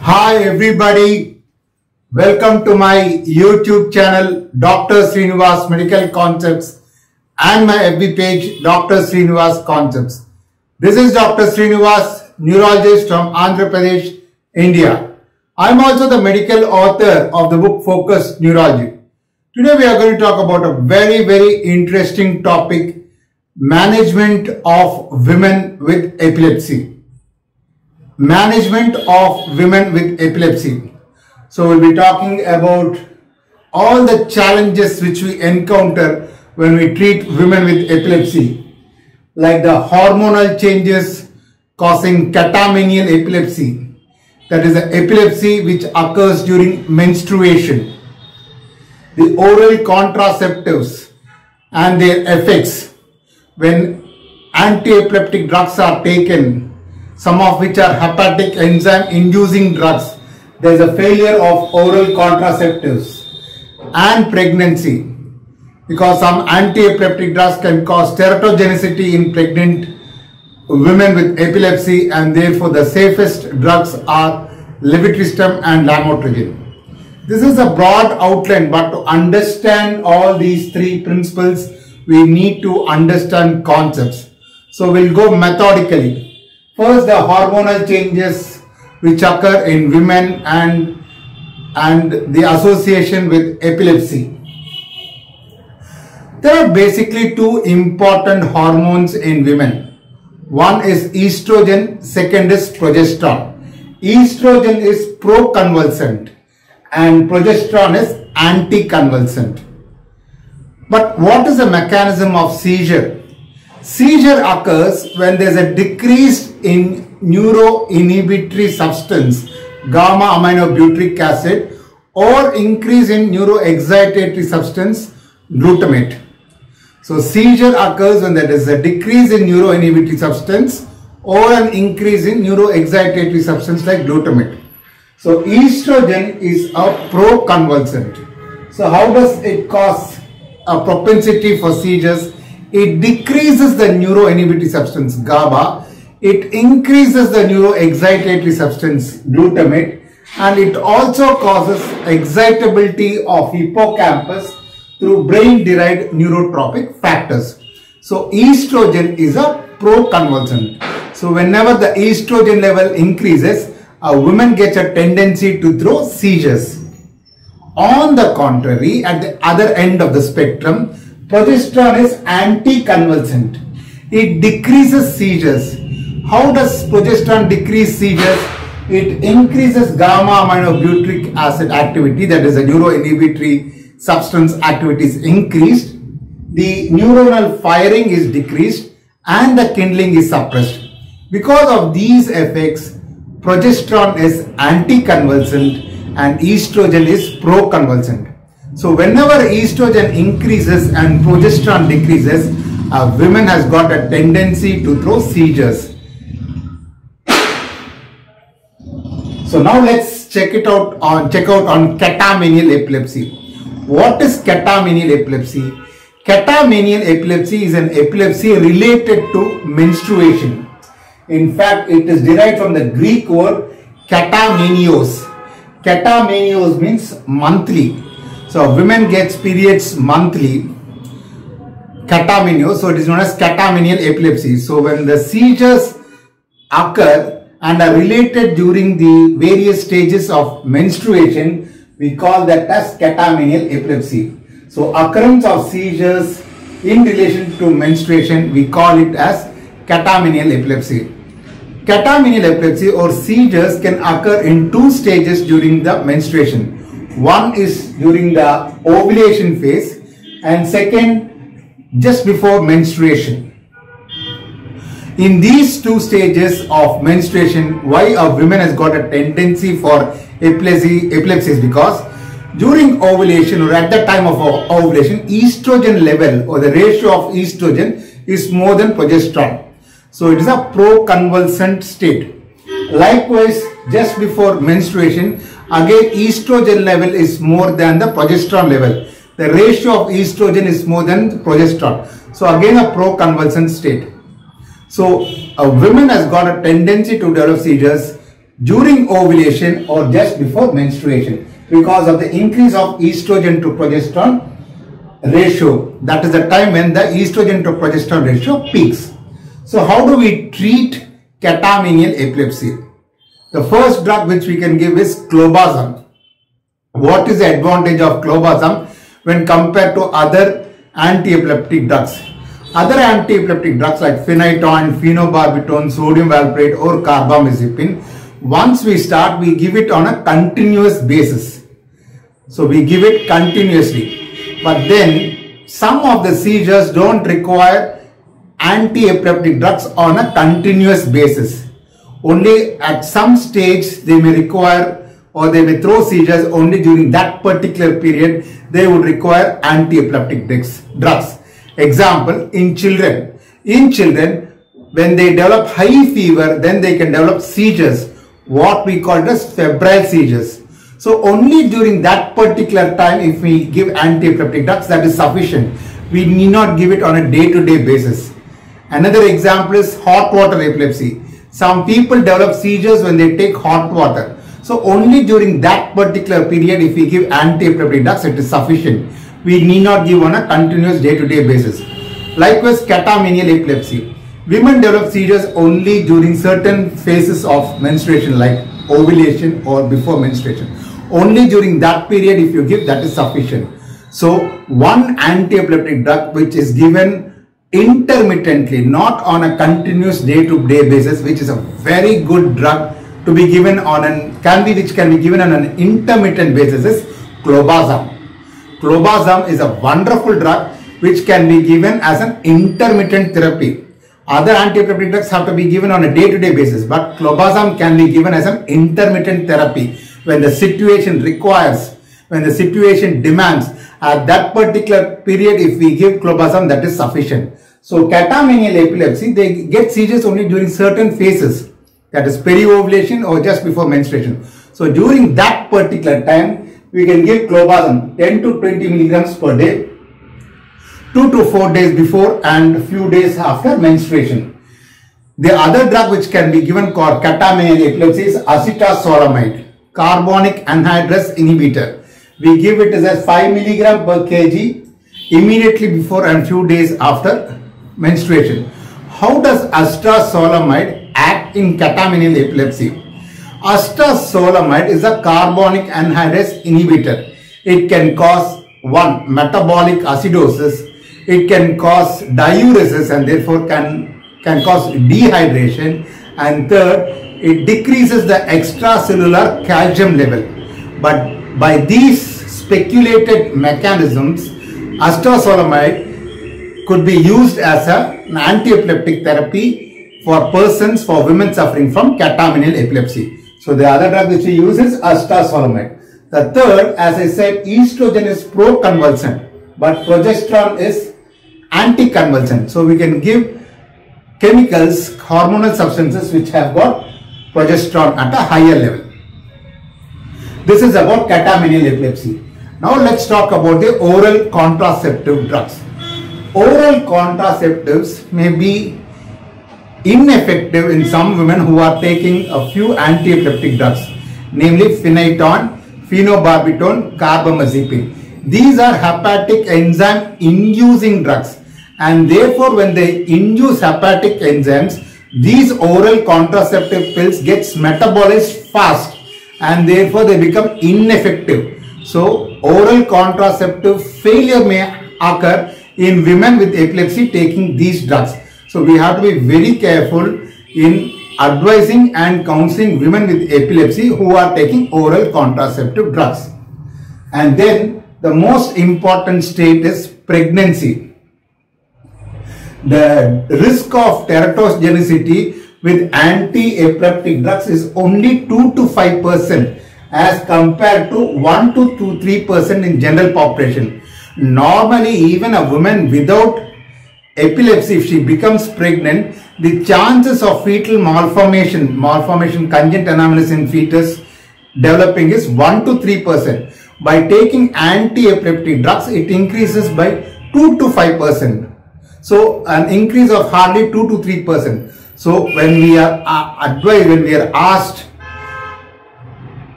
Hi everybody, welcome to my YouTube channel Dr. Srinivas Medical Concepts and my FB page Dr. Srinivas Concepts. This is Dr. Srinivas, neurologist from Andhra Pradesh, India. I am also the medical author of the book Focus Neurology. Today we are going to talk about a very interesting topic, management of women with epilepsy. Management of women with epilepsy. So we'll be talking about all the challenges which we encounter when we treat women with epilepsy, like the hormonal changes causing catamenial epilepsy, that is the epilepsy which occurs during menstruation, the oral contraceptives and their effects when anti-epileptic drugs are taken, some of which are hepatic enzyme inducing drugs. There is a failure of oral contraceptives and pregnancy, because some anti-epileptic drugs can cause teratogenicity in pregnant women with epilepsy, and therefore the safest drugs are levetiracetam and lamotrigine. This is a broad outline, but to understand all these three principles we need to understand concepts. So we'll go methodically. First, the hormonal changes which occur in women and the association with epilepsy. There are basically two important hormones in women. One is estrogen, second is progesterone. Estrogen is pro-convulsant and progesterone is anti-convulsant. But what is the mechanism of seizure? Seizure occurs when there is a decrease in neuroinhibitory substance gamma aminobutyric acid or increase in neuroexcitatory substance glutamate. So seizure occurs when there is a decrease in neuroinhibitory substance or an increase in neuroexcitatory substance like glutamate. So estrogen is a pro-convulsant. So how does it cause a propensity for seizures? It decreases the neuroinhibitory substance GABA, it increases the neuroexcitatory substance glutamate, and it also causes excitability of hippocampus through brain-derived neurotropic factors. So estrogen is a pro-convulsant. So whenever the estrogen level increases, a woman gets a tendency to throw seizures. On the contrary, at the other end of the spectrum, progesterone is anti-convulsant. It decreases seizures. How does progesterone decrease seizures? It increases gamma aminobutyric acid activity, that is a neuroinhibitory substance activity is increased. The neuronal firing is decreased and the kindling is suppressed. Because of these effects, progesterone is anti-convulsant and estrogen is pro-convulsant. So whenever estrogen increases and progesterone decreases, a woman has got a tendency to throw seizures. So now let's check out on catamenial epilepsy. What is catamenial epilepsy? Catamenial epilepsy is an epilepsy related to menstruation. In fact, it is derived from the Greek word katamenios. Katamenios means monthly. So women gets periods monthly, catamenios, so it is known as catamenial epilepsy. So when the seizures occur and are related during the various stages of menstruation, we call that as catamenial epilepsy. So occurrence of seizures in relation to menstruation, we call it as catamenial epilepsy. Catamenial epilepsy or seizures can occur in two stages during the menstruation. One is during the ovulation phase and second just before menstruation. In these two stages of menstruation, why a woman has got a tendency for epilepsy is because during ovulation or at the time of ovulation, estrogen level or the ratio of estrogen is more than progesterone. So it is a pro-convulsant state. Likewise, just before menstruation, again estrogen level is more than the progesterone level. The ratio of estrogen is more than progesterone. So again a pro-convulsant state. So a woman has got a tendency to develop seizures during ovulation or just before menstruation because of the increase of estrogen to progesterone ratio. That is the time when the estrogen to progesterone ratio peaks. So how do we treat catamenial epilepsy? The first drug which we can give is clobazam. What is the advantage of clobazam when compared to other anti-epileptic drugs? Other anti-epileptic drugs like phenytoin, phenobarbital, sodium valproate or carbamazepine, once we start, we give it on a continuous basis. So we give it continuously. But then some of the seizures don't require anti-epileptic drugs on a continuous basis. Only at some stage they may require, or they may throw seizures only during that particular period. They would require anti-epileptic drugs. Example, in children. In children, when they develop high fever, then they can develop seizures, what we call as febrile seizures. So only during that particular time, if we give anti-epileptic drugs, that is sufficient. We need not give it on a day-to-day basis. Another example is hot water epilepsy. Some people develop seizures when they take hot water. So only during that particular period, if we give anti-epileptic drugs, it is sufficient. We need not give on a continuous day-to-day basis. Likewise, catamenial epilepsy. Women develop seizures only during certain phases of menstruation like ovulation or before menstruation. Only during that period, if you give, that is sufficient. So one anti-epileptic drug which is given intermittently, not on a continuous day-to-day basis, which is a very good drug to be given on which can be given on an intermittent basis, is clobazam. Clobazam is a wonderful drug which can be given as an intermittent therapy. Other anti-epileptic drugs have to be given on a day-to-day basis, but clobazam can be given as an intermittent therapy when the situation requires, when the situation demands. At that particular period, if we give clobazam, that is sufficient. So catamenial epilepsy, they get seizures only during certain phases, that is peri-ovulation or just before menstruation. So during that particular time, we can give clobazam 10 to 20 milligrams per day, 2 to 4 days before and few days after menstruation. The other drug which can be given for catamenial epilepsy is acetazolamide, carbonic anhydrase inhibitor. We give it as a 5 milligram per kg immediately before and few days after menstruation. How does acetazolamide act in catamenial epilepsy? Acetazolamide is a carbonic anhydrase inhibitor. It can cause 1. Metabolic acidosis. It can cause diuresis and therefore can cause dehydration. And third, it decreases the extracellular calcium level. But by these speculated mechanisms, acetazolamide could be used as an anti-epileptic therapy for women suffering from catamenial epilepsy. So the other drug which we use is acetazolamide. The third, as I said, estrogen is pro-convulsant, but progesterone is anti-convulsant. So we can give chemicals, hormonal substances which have got progesterone at a higher level. This is about catamenial epilepsy. Now let's talk about the oral contraceptive drugs. Oral contraceptives may be ineffective in some women who are taking a few anti-epileptic drugs, namely phenytoin, phenobarbital, carbamazepine. These are hepatic enzyme inducing drugs, and therefore when they induce hepatic enzymes, these oral contraceptive pills gets metabolized fast and therefore they become ineffective. So oral contraceptive failure may occur in women with epilepsy taking these drugs. So we have to be very careful in advising and counseling women with epilepsy who are taking oral contraceptive drugs. And then the most important state is pregnancy. The risk of teratogenicity with anti-epileptic drugs is only 2 to 5% as compared to 1 to 3% in general population. Normally, even a woman without epilepsy, if she becomes pregnant, the chances of fetal malformation, congenital anomalies in fetus developing is 1 to 3%. By taking anti-epileptic drugs, it increases by 2 to 5%. So an increase of hardly 2 to 3%. So when we are advised, when we are asked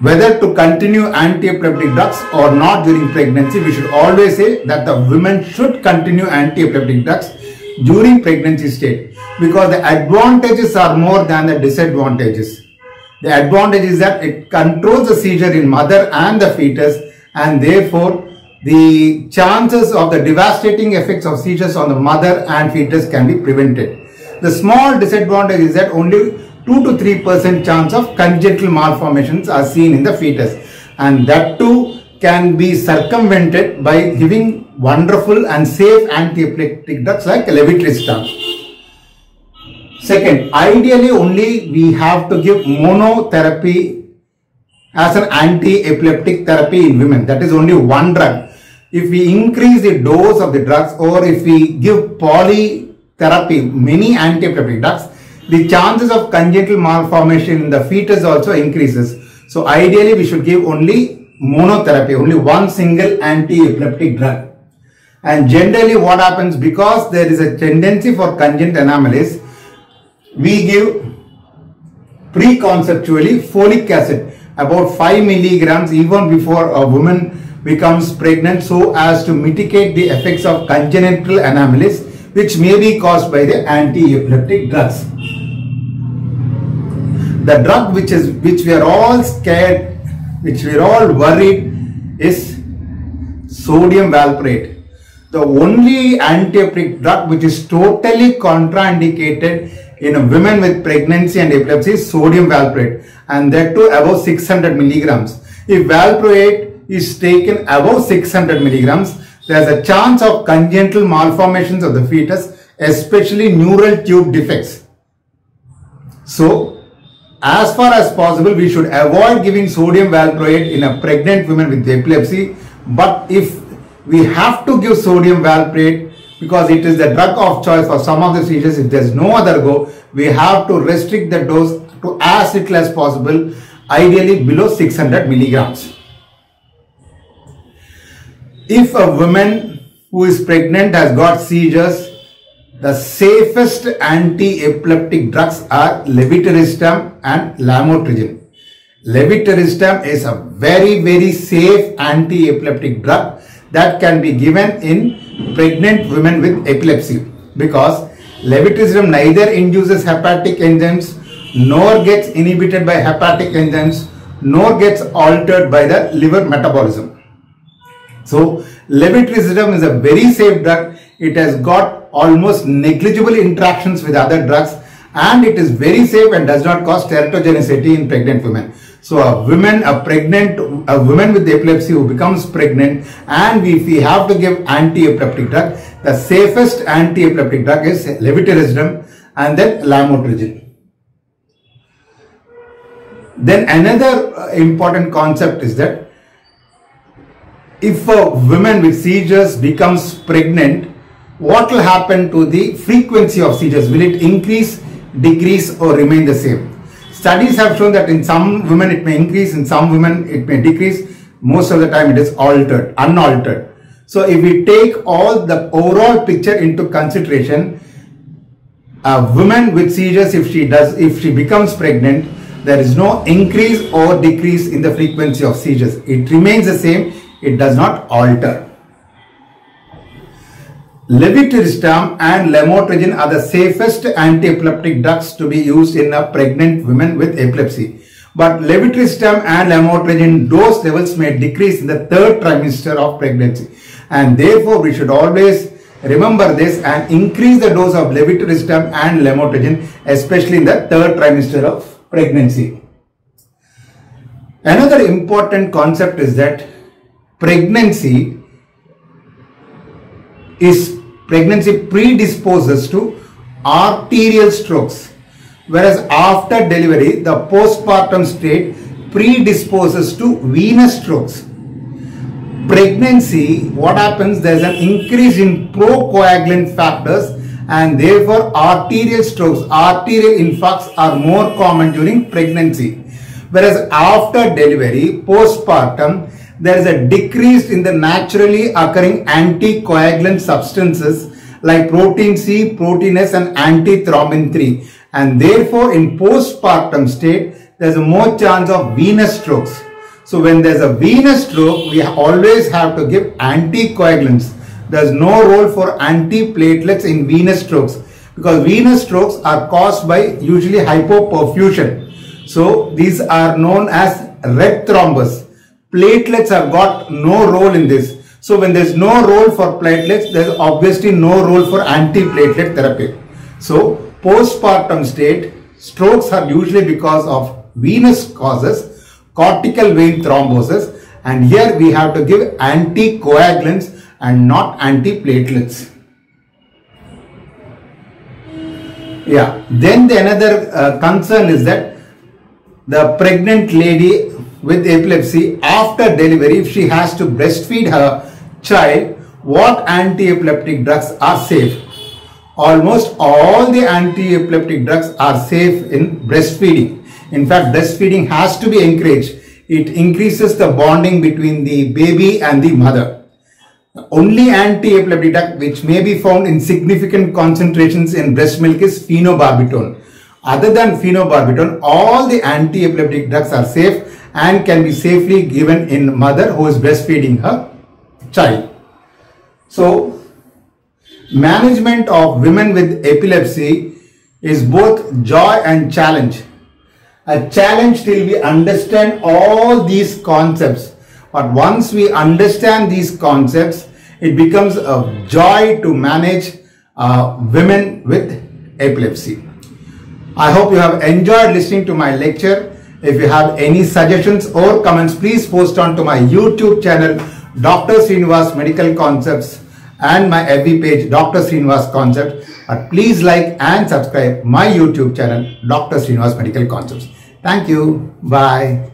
whether to continue anti-epileptic drugs or not during pregnancy, we should always say that the women should continue anti-epileptic drugs during pregnancy state, because the advantages are more than the disadvantages. The advantage is that it controls the seizure in mother and the fetus, and therefore the chances of the devastating effects of seizures on the mother and fetus can be prevented. The small disadvantage is that only 2 to 3% chance of congenital malformations are seen in the fetus, and that too can be circumvented by giving wonderful and safe anti-epileptic drugs like levetiracetam. Second, ideally only we have to give monotherapy as an anti-epileptic therapy in women. That is only one drug. If we increase the dose of the drugs, or if we give polytherapy, many anti-epileptic drugs, the chances of congenital malformation in the fetus also increases. So ideally we should give only monotherapy, only one single anti-epileptic drug. And generally what happens, because there is a tendency for congenital anomalies, we give preconceptually folic acid about 5 milligrams even before a woman becomes pregnant, so as to mitigate the effects of congenital anomalies which may be caused by the anti-epileptic drugs. The drug which we are all scared, which we are all worried, is sodium valproate. The only anti-epileptic drug which is totally contraindicated in a women with pregnancy and epilepsy is sodium valproate, and that too above 600 milligrams. If valproate is taken above 600 milligrams, there is a chance of congenital malformations of the fetus, especially neural tube defects. So, as far as possible, we should avoid giving sodium valproate in a pregnant woman with epilepsy. But if we have to give sodium valproate because it is the drug of choice for some of the seizures, if there is no other go, we have to restrict the dose to as little as possible, ideally below 600 milligrams. If a woman who is pregnant has got seizures, the safest anti-epileptic drugs are levetiracetam and lamotrigine. Levetiracetam is a very safe anti-epileptic drug that can be given in pregnant women with epilepsy, because levetiracetam neither induces hepatic enzymes, nor gets inhibited by hepatic enzymes, nor gets altered by the liver metabolism. So levetiracetam is a very safe drug. It has got almost negligible interactions with other drugs, and it is very safe and does not cause teratogenicity in pregnant women. So a woman with epilepsy who becomes pregnant, and if we have to give anti-epileptic drug, the safest anti-epileptic drug is levetiracetam and then lamotrigine. Then another important concept is that if a woman with seizures becomes pregnant, what will happen to the frequency of seizures? Will it increase, decrease, or remain the same? Studies have shown that in some women it may increase, in some women it may decrease. Most of the time it is unaltered. So if we take all the overall picture into consideration, a woman with seizures, if she becomes pregnant, there is no increase or decrease in the frequency of seizures. It remains the same. It does not alter. Levetiracetam and lamotrigine are the safest anti-epileptic drugs to be used in a pregnant woman with epilepsy. But levetiracetam and lamotrigine dose levels may decrease in the 3rd trimester of pregnancy, and therefore we should always remember this and increase the dose of levetiracetam and lamotrigine, especially in the 3rd trimester of pregnancy. Another important concept is that pregnancy predisposes to arterial strokes, whereas after delivery the postpartum state predisposes to venous strokes. Pregnancy, what happens, there is an increase in procoagulant factors, and therefore arterial strokes, arterial infarcts are more common during pregnancy, whereas after delivery, postpartum, there is a decrease in the naturally occurring anticoagulant substances like protein C, protein S and antithrombin 3, and therefore in postpartum state there's a more chance of venous strokes. So when there's a venous stroke, we always have to give anticoagulants. There's no role for antiplatelets in venous strokes because venous strokes are caused by usually hypoperfusion. So these are known as red thrombus. Platelets have got no role in this. So when there's no role for platelets, there's obviously no role for antiplatelet therapy. So postpartum state, strokes are usually because of venous causes, cortical vein thrombosis, and here we have to give anticoagulants and not antiplatelets. Yeah, then the another concern is that the pregnant lady with epilepsy after delivery, if she has to breastfeed her child, what anti-epileptic drugs are safe? Almost all the anti-epileptic drugs are safe in breastfeeding. In fact, breastfeeding has to be encouraged. It increases the bonding between the baby and the mother. The only anti-epileptic drug which may be found in significant concentrations in breast milk is phenobarbital. Other than phenobarbital, all the anti-epileptic drugs are safe and can be safely given in mother who is breastfeeding her child. So, management of women with epilepsy is both joy and challenge. A challenge till we understand all these concepts, but once we understand these concepts, it becomes a joy to manage women with epilepsy. I hope you have enjoyed listening to my lecture. If you have any suggestions or comments, please post on to my YouTube channel, Dr. Srinivas Medical Concepts, and my FB page, Dr. Srinivas Concept. But please like and subscribe my YouTube channel, Dr. Srinivas Medical Concepts. Thank you. Bye.